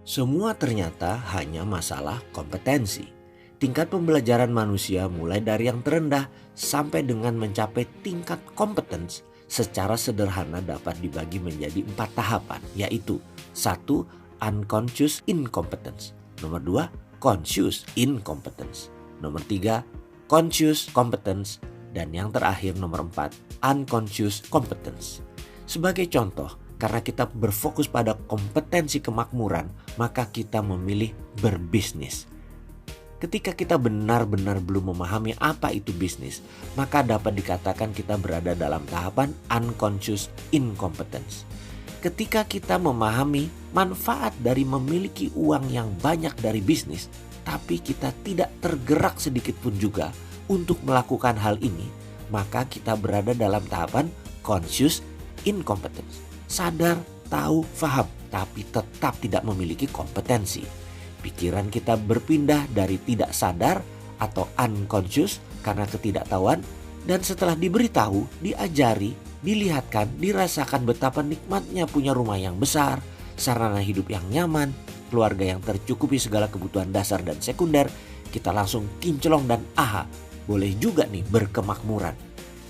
Semua ternyata hanya masalah kompetensi. Tingkat pembelajaran manusia mulai dari yang terendah sampai dengan mencapai tingkat kompetens secara sederhana dapat dibagi menjadi 4 tahapan, yaitu 1. Unconscious incompetence. Nomor 2. Conscious incompetence. Nomor 3. Conscious competence. Dan yang terakhir nomor 4. Unconscious competence. Sebagai contoh, karena kita berfokus pada kompetensi kemakmuran, maka kita memilih berbisnis. Ketika kita benar-benar belum memahami apa itu bisnis, maka dapat dikatakan kita berada dalam tahapan unconscious incompetence. Ketika kita memahami manfaat dari memiliki uang yang banyak dari bisnis, tapi kita tidak tergerak sedikit pun juga untuk melakukan hal ini, maka kita berada dalam tahapan conscious incompetence. Sadar, tahu, faham, tapi tetap tidak memiliki kompetensi. Pikiran kita berpindah dari tidak sadar atau unconscious karena ketidaktahuan, dan setelah diberitahu, diajari, dilihatkan, dirasakan betapa nikmatnya punya rumah yang besar, sarana hidup yang nyaman, keluarga yang tercukupi segala kebutuhan dasar dan sekunder, kita langsung kinclong dan aha, boleh juga nih berkemakmuran.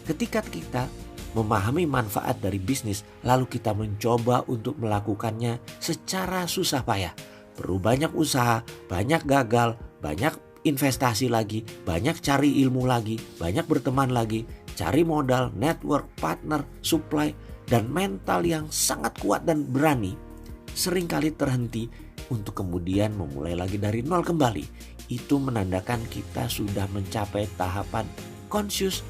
Ketika kita memahami manfaat dari bisnis, lalu kita mencoba untuk melakukannya secara susah payah. Perlu banyak usaha, banyak gagal, banyak investasi lagi, banyak cari ilmu lagi, banyak berteman lagi, cari modal, network, partner, supply, dan mental yang sangat kuat dan berani. Seringkali terhenti untuk kemudian memulai lagi dari nol kembali. Itu menandakan kita sudah mencapai tahapan conscious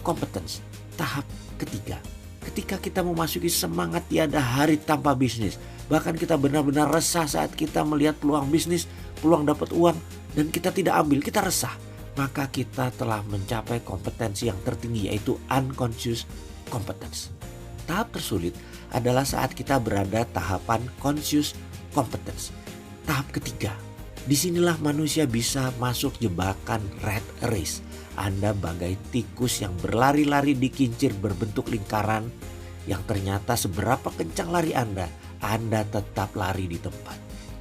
competence, tahap ketiga. Ketika kita memasuki semangat tiada hari tanpa bisnis, bahkan kita benar-benar resah saat kita melihat peluang bisnis, peluang dapat uang, dan kita tidak ambil, kita resah. Maka kita telah mencapai kompetensi yang tertinggi, yaitu unconscious competence. Tahap tersulit adalah saat kita berada tahapan conscious competence. Tahap ketiga. Disinilah manusia bisa masuk jebakan rat race. Anda bagai tikus yang berlari-lari di kincir berbentuk lingkaran yang ternyata seberapa kencang lari Anda tetap lari di tempat.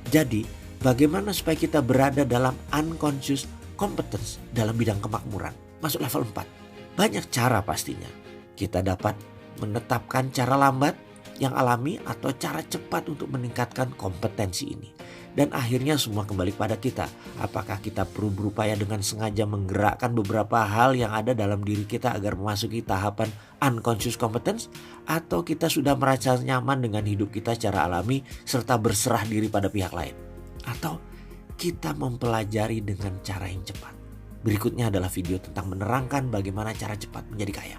Jadi, bagaimana supaya kita berada dalam unconscious competence dalam bidang kemakmuran? Masuk level 4. Banyak cara pastinya. Kita dapat menetapkan cara lambat yang alami atau cara cepat untuk meningkatkan kompetensi ini. Dan akhirnya semua kembali pada kita. Apakah kita perlu berupaya dengan sengaja menggerakkan beberapa hal yang ada dalam diri kita agar memasuki tahapan unconscious competence? Atau kita sudah merasa nyaman dengan hidup kita secara alami serta berserah diri pada pihak lain? Atau kita mempelajari dengan cara yang cepat? Berikutnya adalah video tentang menerangkan bagaimana cara cepat menjadi kaya.